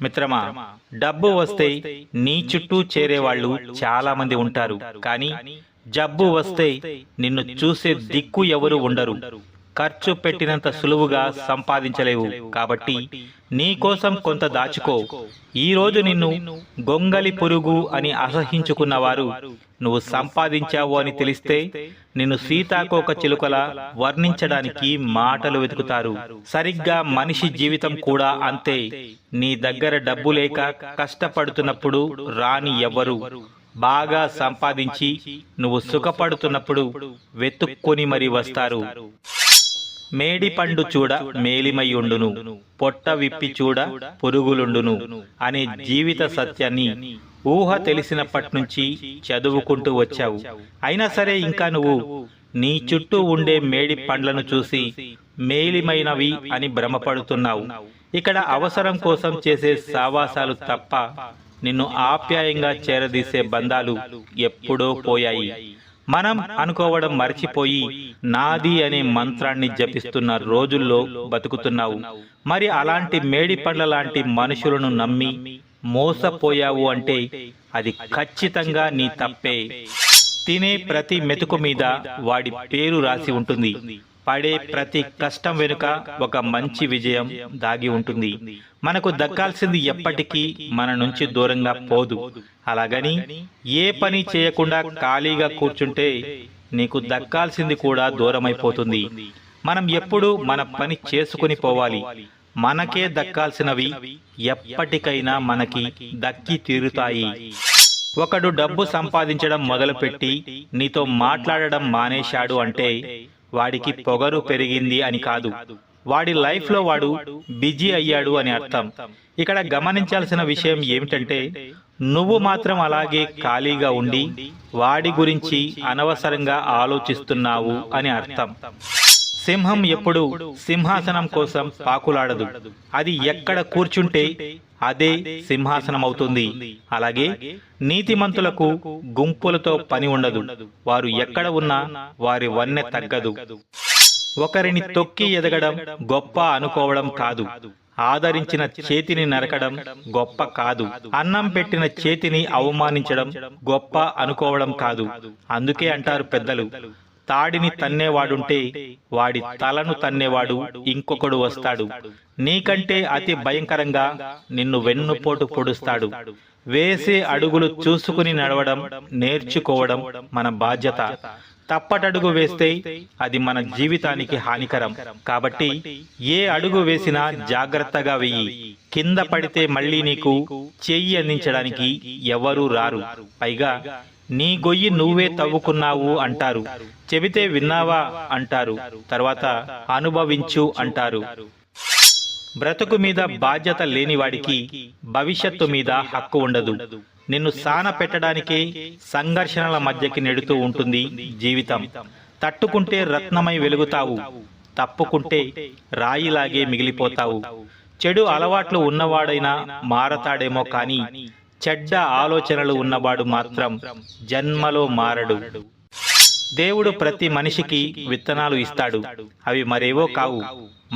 మిత్రమా, డబ్బు వస్తే నీ చుట్టూ చేరేవాళ్ళు చాలా మంది ఉంటారు. కానీ జబ్బు వస్తే నిన్ను చూసే దిక్కు ఎవరు ఉండరు. ఖర్చు పెట్టినంత సులువుగా సంపాదించలేవు. కాబట్టి నీ కోసం కొంత దాచుకో. ఈరోజు నిన్ను గొంగలి పురుగు అని అసహించుకున్నవారు నువ్వు సంపాదించావు అని తెలిస్తే నిన్ను సీతాకోక చిలుకలా వర్ణించడానికి మాటలు వెతుకుతారు. సరిగ్గా మనిషి జీవితం కూడా అంతే. నీ దగ్గర డబ్బు లేక కష్టపడుతున్నప్పుడు రాని ఎవ్వరు, బాగా సంపాదించి నువ్వు సుఖపడుతున్నప్పుడు వెతుక్కొని మరి వస్తారు. మేడి పండు చూడ మేలిమయుండును, పొట్ట విప్పి చూడ పురుగులుండును అనే జీవిత సత్యాన్ని ఊహ తెలిసినప్పటి నుంచి చదువుకుంటూ వచ్చావు. అయినా సరే ఇంకా నువ్వు నీ చుట్టూ ఉండే మేడి పండ్లను చూసి మేలిమైనవి అని భ్రమపడుతున్నావు. ఇక్కడ అవసరం కోసం చేసే సావాసాలు తప్ప నిన్ను ఆప్యాయంగా చేరదీసే బంధాలు ఎప్పుడో పోయాయి. మనం అనుకోవడం మర్చిపోయి నాది అనే మంత్రాన్ని జపిస్తున్న రోజుల్లో బతుకుతున్నావు. మరి అలాంటి మేడి పండ్ల లాంటి మనుషులను నమ్మి మోసపోయావు అంటే అది ఖచ్చితంగా నీ తప్పే. తినే ప్రతి మెతుకు మీద వాడి పేరు రాసి ఉంటుంది. పడే ప్రతి కష్టం వెనుక ఒక మంచి విజయం దాగి ఉంటుంది. మనకు దక్కాల్సింది ఎప్పటికీ మన నుంచి దూరంగా పోదు. అలాగని ఏ పని చేయకుండా ఖాళీగా కూర్చుంటే నీకు దక్కాల్సింది కూడా దూరమైపోతుంది. మనం ఎప్పుడూ మన పని చేసుకుని పోవాలి. మనకే దక్కాల్సినవి ఎప్పటికైనా మనకి దక్కి తీరుతాయి. ఒకడు డబ్బు సంపాదించడం మొదలుపెట్టి నీతో మాట్లాడడం మానేశాడు అంటే వాడికి పొగరు పెరిగింది అని కాదు, వాడి లైఫ్లో వాడు బిజీ అయ్యాడు అని అర్థం. ఇక్కడ గమనించాల్సిన విషయం ఏమిటంటే నువ్వు మాత్రం అలాగే ఖాళీగా ఉండి వాడి గురించి అనవసరంగా ఆలోచిస్తున్నావు అని అర్థం. సింహం ఎప్పుడు సింహాసనం కోసం పాకులాడదు. అది ఎక్కడ కూర్చుంటే అదే సింహాసనం అవుతుంది. అలాగే నీతిమంతులకు గుంపులతో పని ఉండదు. వారు ఎక్కడ ఉన్నా వారి వన్నె తగ్గదు. ఒకరిని తొక్కి ఎదగడం గొప్ప అనుకోవడం కాదు. ఆదరించిన చేతిని నరకడం గొప్ప కాదు. అన్నం పెట్టిన చేతిని అవమానించడం గొప్ప అనుకోవడం కాదు. అందుకే అంటారు పెద్దలు, తాడిని తన్నేవాడుంటే వాడి తలను తన్నేవాడు ఇంకొకడు వస్తాడు. నీకంటే అతి భయంకరంగా నిన్ను వెన్నుపోటు పొడుస్తాడు. వేసే అడుగులు చూసుకుని నడవడం నేర్చుకోవడం మన బాధ్యత. తప్పటడుగు వేస్తే అది మన జీవితానికి హానికరం. కాబట్టి ఏ అడుగు వేసినా జాగ్రత్తగా వెయ్యి. కింద పడితే మళ్ళీ నీకు చెయ్యి అందించడానికి ఎవరూ రారు. పైగా నీ గొయ్యి నువ్వే తవ్వుకున్నావు అంటారు. చెబితే విన్నావా అంటారు. తర్వాత అనుభవించు అంటారు. బ్రతుకు మీద బాధ్యత లేనివాడికి భవిష్యత్తు మీద హక్కు ఉండదు. నిన్ను సాన పెట్టడానికే సంఘర్షణల మధ్యకి నెడుతూ ఉంటుంది జీవితం. తట్టుకుంటే రత్నమై వెలుగుతావు, తప్పుకుంటే రాయిలాగే మిగిలిపోతావు. చెడు అలవాట్లు ఉన్నవాడైనా మారతాడేమో కానీ చెడ్డ ఆలోచనలు ఉన్నవాడు మాత్రం జన్మలో మారడు. దేవుడు ప్రతి మనిషికి విత్తనాలు ఇస్తాడు. అవి మరేవో కావు.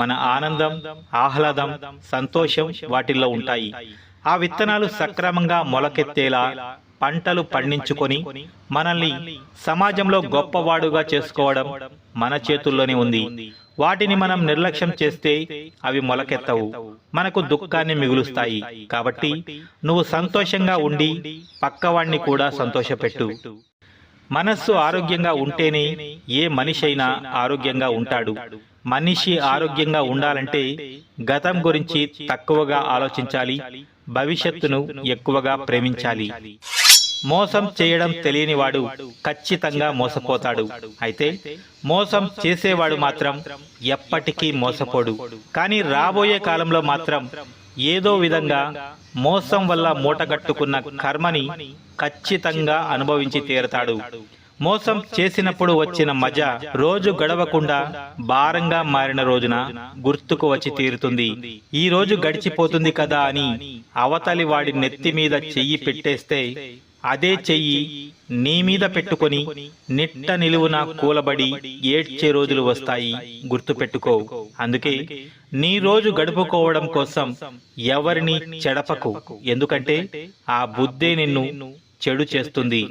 మన ఆనందం, ఆహ్లాదం, సంతోషం వాటిల్లో ఉంటాయి. ఆ విత్తనాలు సక్రమంగా మొలకెత్తేలా పంటలు పండించుకొని మనల్ని సమాజంలో గొప్పవాడుగా చేసుకోవడం మన చేతుల్లోనే ఉంది. వాటిని మనం నిర్లక్ష్యం చేస్తే అవి మొలకెత్తవు, మనకు దుఃఖాన్ని మిగులుస్తాయి. కాబట్టి నువ్వు సంతోషంగా ఉండి పక్కవాణ్ణి కూడా సంతోషపెట్టు. మనస్సు ఆరోగ్యంగా ఉంటేనే ఏ మనిషి అయినా ఆరోగ్యంగా ఉంటాడు. మనిషి ఆరోగ్యంగా ఉండాలంటే గతం గురించి తక్కువగా ఆలోచించాలి, భవిష్యత్తును ఎక్కువగా ప్రేమించాలి. మోసం చేయడం తెలియనివాడు ఖచ్చితంగా మోసపోతాడు. అయితే మోసం చేసేవాడు మాత్రం ఎప్పటికీ మోసపోడు. కానీ రాబోయే కాలంలో మాత్రం ఏదో విధంగా మోసం వల్ల మూటగట్టుకున్న కర్మని ఖచ్చితంగా అనుభవించి తీరతాడు. మోసం చేసినప్పుడు వచ్చిన మజా రోజు గడవకుండా భారంగా మారిన రోజున గుర్తుకు వచ్చి తీరుతుంది. ఈ రోజు గడిచిపోతుంది కదా అని అవతలి వాడి నెత్తి మీద చెయ్యి పెట్టేస్తే అదే చెయ్యి నీ మీద పెట్టుకొని నిట్ట నిలువున కూలబడి ఏడ్చే రోజులు వస్తాయి, గుర్తుపెట్టుకో. అందుకే నీ రోజు గడుపుకోవడం కోసం ఎవరిని చెడపకు, ఎందుకంటే ఆ బుద్ధే నిన్ను చెడు చేస్తుంది.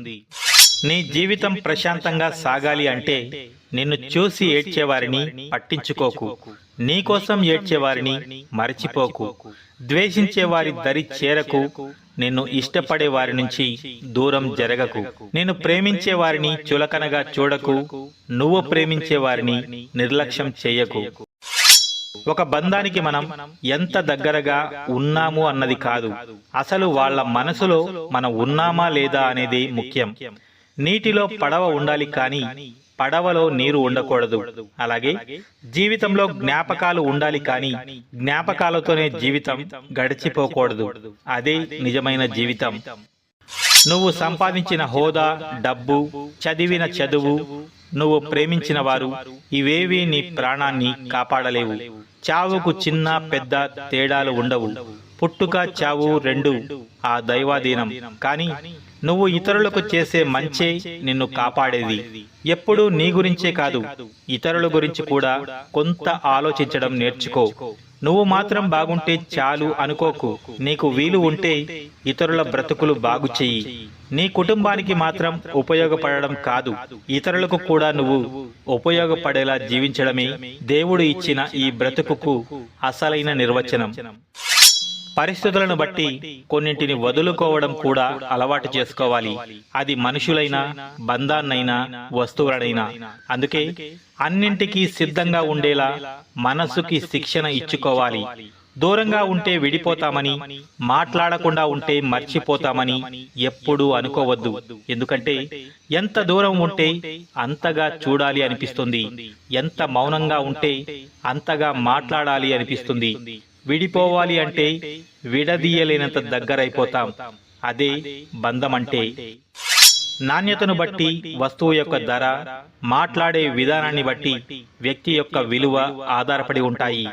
నీ జీవితం ప్రశాంతంగా సాగాలి అంటే నిన్ను చూసి ఏడ్చేవారిని పట్టించుకోకు, నీకోసం ఏడ్చేవారిని మరచిపోకు, ద్వేషించేవారి దరి చేరకు, నిన్ను ఇష్టపడే వారి నుంచి దూరం జరగకు, నిన్ను ప్రేమించే వారిని చులకనగా చూడకు, నువ్వు ప్రేమించే వారిని నిర్లక్ష్యం చేయకు. ఒక బంధానికి మనం ఎంత దగ్గరగా ఉన్నాము అన్నది కాదు, అసలు వాళ్ళ మనసులో మనం ఉన్నామా లేదా అనేది ముఖ్యం. నీటిలో పడవ ఉండాలి కానీ పడవలో నీరు ఉండకూడదు. అలాగే జీవితంలో జ్ఞాపకాలు ఉండాలి కానీ జ్ఞాపకాలతోనే జీవితం గడిచిపోకూడదు. అదే నిజమైన జీవితం. నువ్వు సంపాదించిన హోదా, డబ్బు, చదివిన చదువు, నువ్వు ప్రేమించిన వారు, ఇవేవీ నీ ప్రాణాన్ని కాపాడలేవు. చావుకు చిన్న పెద్ద తేడాలు ఉండవు. పుట్టుక చావు రెండు ఆ దైవాధీనం. కానీ నువ్వు ఇతరులకు చేసే మంచే నిన్ను కాపాడేది. ఎప్పుడూ నీ గురించే కాదు, ఇతరుల గురించి కూడా కొంత ఆలోచించడం నేర్చుకో. నువ్వు మాత్రం బాగుంటే చాలు అనుకోకు. నీకు వీలు ఉంటే ఇతరుల బ్రతుకులు బాగు చెయ్యి. నీ కుటుంబానికి మాత్రం ఉపయోగపడడం కాదు, ఇతరులకు కూడా నువ్వు ఉపయోగపడేలా జీవించడమే దేవుడు ఇచ్చిన ఈ బ్రతుకుకు అసలైన నిర్వచనం. పరిస్థితులను బట్టి కొన్నింటిని వదులుకోవడం కూడా అలవాటు చేసుకోవాలి. అది మనుషులైనా, బంధాన్నైనా, వస్తువులనైనా. అందుకే అన్నింటికీ సిద్ధంగా ఉండేలా మనసుకి శిక్షణ ఇచ్చుకోవాలి. దూరంగా ఉంటే విడిపోతామని, మాట్లాడకుండా ఉంటే మర్చిపోతామని ఎప్పుడూ అనుకోవద్దు. ఎందుకంటే ఎంత దూరం ఉంటే అంతగా చూడాలి అనిపిస్తుంది, ఎంత మౌనంగా ఉంటే అంతగా మాట్లాడాలి అనిపిస్తుంది. విడిపోవాలి అంటే విడదీయలేనంత దగ్గరైపోతాం. అదే బంధం అంటే. నాణ్యతను బట్టి వస్తువు యొక్క ధర, మాట్లాడే విధానాన్ని బట్టి వ్యక్తి యొక్క విలువ ఆధారపడి ఉంటాయి.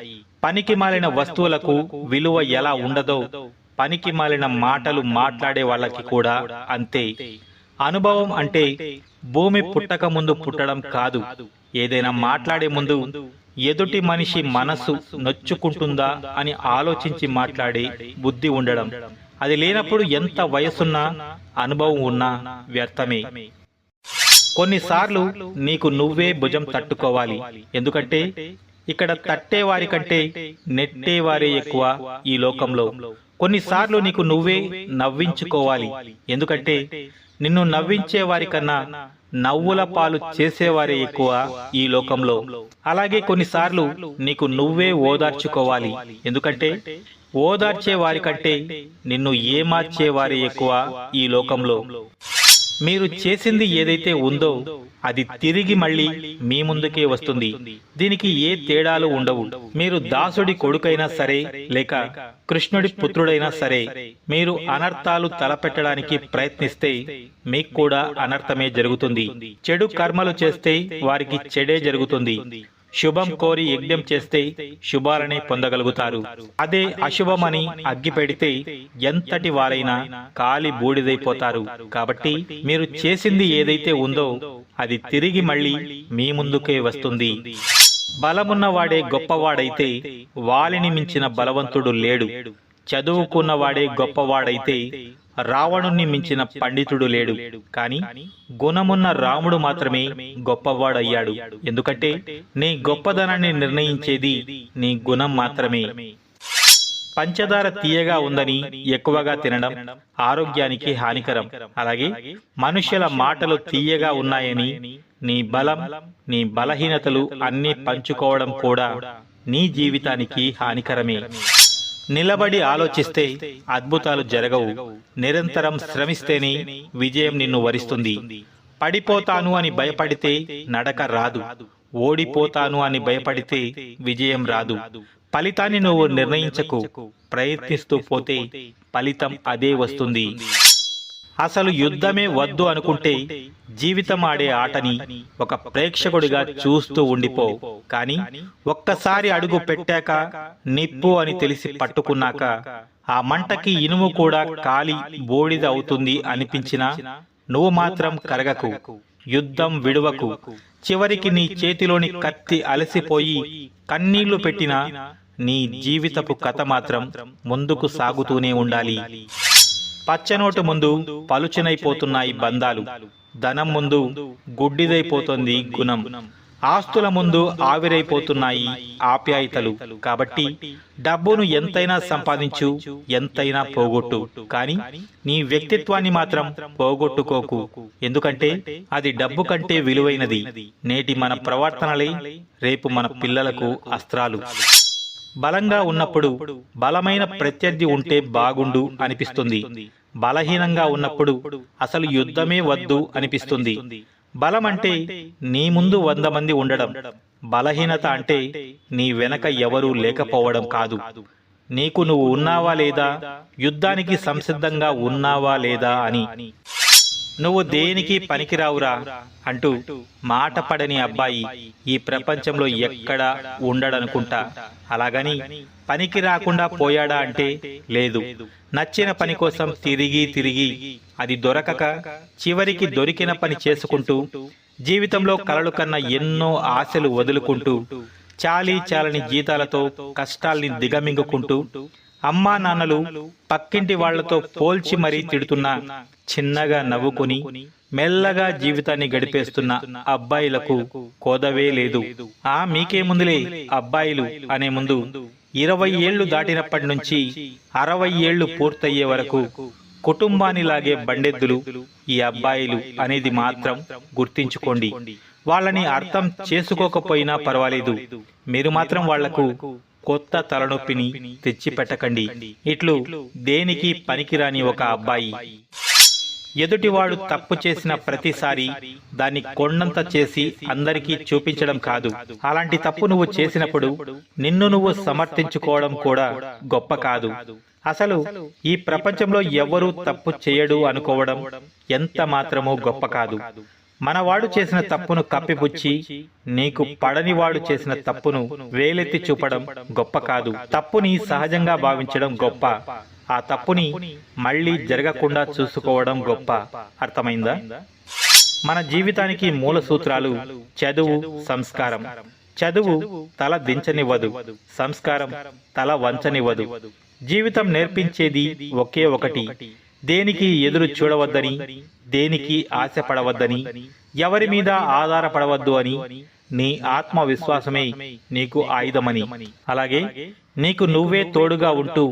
పనికి మాలిన వస్తువులకు విలువ ఎలా ఉండదో పనికి మాలిన మాటలు మాట్లాడే వాళ్ళకి కూడా అంతే. అనుభవం అంటే భూమి పుట్టక ముందు పుట్టడం కాదు. ఏదైనా మాట్లాడే ముందు ఎదుటి మనిషి మనసు నొచ్చుకుంటుందా అని ఆలోచించి మాట్లాడే బుద్ధి ఉండడం. అది లేనప్పుడు ఎంత వయసున్నా, అనుభవం ఉన్నా వ్యర్థమే. కొన్నిసార్లు నీకు నువ్వే భుజం తట్టుకోవాలి. ఎందుకంటే ఇక్కడ తట్టేవారి కంటే నెట్టేవారే ఎక్కువ ఈ లోకంలో. కొన్నిసార్లు నీకు నువ్వే నవ్వించుకోవాలి. ఎందుకంటే నిన్ను నవ్వించే వారి కన్నా నవ్వుల పాలు చేసేవారే ఎక్కువ ఈ లోకంలో. అలాగే కొన్నిసార్లు నీకు నువ్వే ఓదార్చుకోవాలి. ఎందుకంటే ఓదార్చే వారి కంటే నిన్ను ఏమార్చేవారే ఎక్కువ ఈ లోకంలో. మీరు చేసింది ఏదైతే ఉందో అది తిరిగి మళ్ళీ మీ ముందుకే వస్తుంది. దీనికి ఏ తేడాలు ఉండవు. మీరు దాసుడి కొడుకైనా సరే, లేక కృష్ణుడి పుత్రుడైనా సరే, మీరు అనర్థాలు తలపెట్టడానికి ప్రయత్నిస్తే మీకు కూడా అనర్థమే జరుగుతుంది. చెడు కర్మలు చేస్తే వారికి చెడే జరుగుతుంది. శుభం కోరి యజ్ఞం చేస్తే శుభాలనే పొందగలుగుతారు. అదే అశుభమని అగ్గి పెడితే ఎంతటి వారైనా కాలి బూడిదైపోతారు. కాబట్టి మీరు చేసింది ఏదైతే ఉందో అది తిరిగి మళ్ళీ మీ ముందుకే వస్తుంది. బలమున్నవాడే గొప్పవాడైతే వాలిని మించిన బలవంతుడు లేడు. చదువుకున్నవాడే గొప్పవాడైతే రావణుణ్ణి మించిన పండితుడు లేడు. కాని గుణమున్న రాముడు మాత్రమే గొప్పవాడయ్యాడు. ఎందుకంటే నీ గొప్పదనాన్ని నిర్ణయించేది నీ గుణం మాత్రమే. పంచదార తీయగా ఉందని ఎక్కువగా తినడం ఆరోగ్యానికి హానికరం. అలాగే మనుష్యుల మాటలు తీయగా ఉన్నాయని నీ బలం, నీ బలహీనతలు అన్నీ పంచుకోవడం కూడా నీ జీవితానికి హానికరమే. నిలబడి ఆలోచిస్తే అద్భుతాలు జరగవు. నిరంతరం శ్రమిస్తేనే విజయం నిన్ను వరిస్తుంది. పడిపోతాను అని భయపడితే నడక రాదు. ఓడిపోతాను అని భయపడితే విజయం రాదు. ఫలితాన్ని నువ్వు నిర్ణయించకు. ప్రయత్నిస్తూ పోతే ఫలితం అదే వస్తుంది. అసలు యుద్ధమే వద్దు అనుకుంటే జీవితం ఆడే ఆటని ఒక ప్రేక్షకుడిగా చూస్తూ ఉండిపో. కానీ ఒక్కసారి అడుగు పెట్టాక నిప్పు అని తెలిసి పట్టుకున్నాక ఆ మంటకి ఇనుము కూడా కాలి బూడిద అవుతుంది అనిపించినా నువ్వు మాత్రం కరగకు, యుద్ధం విడువకు. చివరికి నీ చేతిలోని కత్తి అలసిపోయి కన్నీళ్లు పెట్టినా నీ జీవితపు కథ మాత్రం ముందుకు సాగుతూనే ఉండాలి. పచ్చనోటు ముందు పలుచనైపోతున్నాయి బంధాలు, ధనం ముందు గుడ్డిదైపోతుంది గుణం, ఆస్తుల ముందు ఆవిరైపోతున్నాయి ఆప్యాయతలు. కాబట్టి డబ్బును ఎంతైనా సంపాదించు, ఎంతైనా పోగొట్టు, కానీ నీ వ్యక్తిత్వాన్ని మాత్రం పోగొట్టుకోకు. ఎందుకంటే అది డబ్బు కంటే విలువైనది. నేటి మన ప్రవర్తనలే రేపు మన పిల్లలకు అస్త్రాలు. బలంగా ఉన్నప్పుడు బలమైన ప్రత్యర్థి ఉంటే బాగుండు అనిపిస్తుంది. బలహీనంగా ఉన్నప్పుడు అసలు యుద్ధమే వద్దు అనిపిస్తుంది. బలం అంటే నీ ముందు 100 మంది ఉండడం, బలహీనత అంటే నీ వెనక ఎవరూ లేకపోవడం కాదు. నీకు నువ్వు ఉన్నావా లేదా, యుద్ధానికి సంసిద్ధంగా ఉన్నావా లేదా అని. నువ్వు దేనికి పనికిరావురా అంటూ మాట పడని అబ్బాయి ఈ ప్రపంచంలో ఎక్కడా ఉండడనుకుంటా. అలాగని పనికి రాకుండా పోయాడా అంటే లేదు. నచ్చిన పని కోసం తిరిగి తిరిగి అది దొరకక చివరికి దొరికిన పని చేసుకుంటూ జీవితంలో కలలు కన్నా ఎన్నో ఆశలు వదులుకుంటూ చాలీ చాలని జీతాలతో కష్టాల్ని దిగమింగుకుంటూ అమ్మా నాన్నలు పక్కింటి వాళ్లతో పోల్చి మరీ తిడుతున్నా చిన్నగా నవ్వుకుని మెల్లగా జీవితాన్ని గడిపేస్తున్న అబ్బాయిలకు కోదవే లేదు. మీకేముందులే అబ్బాయిలు అనే ముందు 20 ఏళ్లు దాటినప్పటి నుంచి 60 ఏళ్లు పూర్తయ్యే వరకు కుటుంబాన్ని లాగే బండెద్దులు ఈ అబ్బాయిలు అనేది మాత్రం గుర్తించుకోండి. వాళ్ళని అర్థం చేసుకోకపోయినా పర్వాలేదు, మీరు మాత్రం వాళ్లకు కొత్త తలనొప్పిని తెచ్చిపెట్టకండి. ఇట్లు దేనికి పనికిరాని ఒక అబ్బాయి. ఎదుటివాడు తప్పు చేసిన ప్రతిసారి దాన్ని కొండంత చేసి అందరికీ చూపించడం కాదు. అలాంటి తప్పు నువ్వు చేసినప్పుడు నిన్ను నువ్వు సమర్థించుకోవడం కూడా గొప్ప కాదు. అసలు ఈ ప్రపంచంలో ఎవరూ తప్పు చేయడు అనుకోవడం ఎంత మాత్రమూ గొప్ప కాదు. మనవాడు చేసిన తప్పును కప్పిపుచ్చి నీకు పడనివాడు చేసిన తప్పును వేలెత్తి చూపడం గొప్ప కాదు. తప్పుని సహజంగా భావించడం గొప్ప. ఆ తప్పుని మళ్ళీ జరగకుండా చూసుకోవడం గొప్ప. అర్థమైందా? మన జీవితానికి మూల సూత్రాలు చదువు, సంస్కారం. చదువు తల దించనివ్వదు, సంస్కారం తల వంచనివ్వదు. జీవితం నేర్పించేది ఒకే ఒకటి, దేనికి ఎదురు చూడవద్దని, దేనికి ఆశపడవద్దని, ఎవరి మీద ఆధారపడవద్దు అని. నీ ఆత్మవిశ్వాసమే నీకు ఆయుధమని. అలాగే నీకు నువ్వే తోడుగా ఉంటూ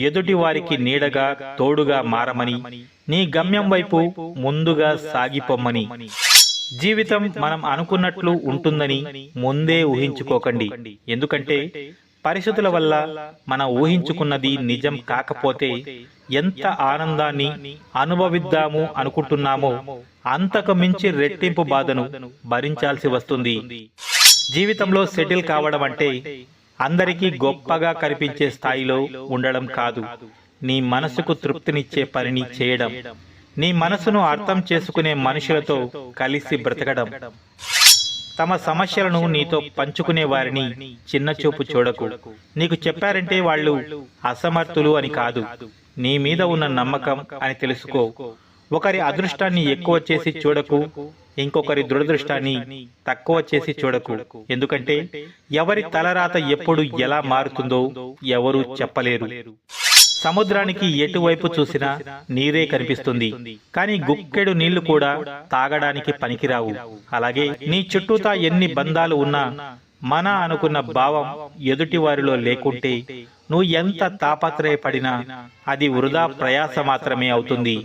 ఎదుటి వారికి నీడగా తోడుగా మారమని, నీ గమ్యం వైపు ముందుగా సాగిపోమ్మని. జీవితం మనం అనుకున్నట్లు ఉంటుందని ముందే ఊహించుకోకండి. ఎందుకంటే పరిస్థితుల వల్ల మనం ఊహించుకున్నది నిజం కాకపోతే ఎంత ఆనందాన్ని అనుభవిద్దాము అనుకుంటున్నామో అంతకు మించి రెట్టింపు బాధను భరించాల్సి వస్తుంది. జీవితంలో సెటిల్ కావడం అంటే అందరికీ గొప్పగా కనిపించే స్థాయిలో ఉండడం కాదు. నీ మనసుకు తృప్తినిచ్చే పనిని చేయడం, నీ మనసును అర్థం చేసుకునే మనుషులతో కలిసి బ్రతకడం. తమ సమస్యలను నీతో పంచుకునే వారిని చిన్నచూపు చూడకు. నీకు చెప్పారంటే వాళ్ళు అసమర్థులు అని కాదు, నీ మీద ఉన్న నమ్మకం అని తెలుసుకో. ఒకరి అదృష్టాన్ని ఎక్కువ చేసి చూడకు, ఇంకొకరి దురదృష్టాన్ని తక్కువ చేసి చూడకు. ఎందుకంటే ఎవరి తలరాత ఎప్పుడు ఎలా మారుతుందో ఎవరూ చెప్పలేరు. సముద్రానికి ఎటువైపు చూసినా నీరే కనిపిస్తుంది, కానీ గుక్కెడు నీళ్లు కూడా తాగడానికి పనికిరావు. అలాగే నీ చుట్టూతా ఎన్ని బంధాలు ఉన్నా మన అనుకున్న భావం ఎదుటి వారిలో లేకుంటే నువ్వు ఎంత తాపత్రయపడినా అది వృధా ప్రయాస మాత్రమే అవుతుంది.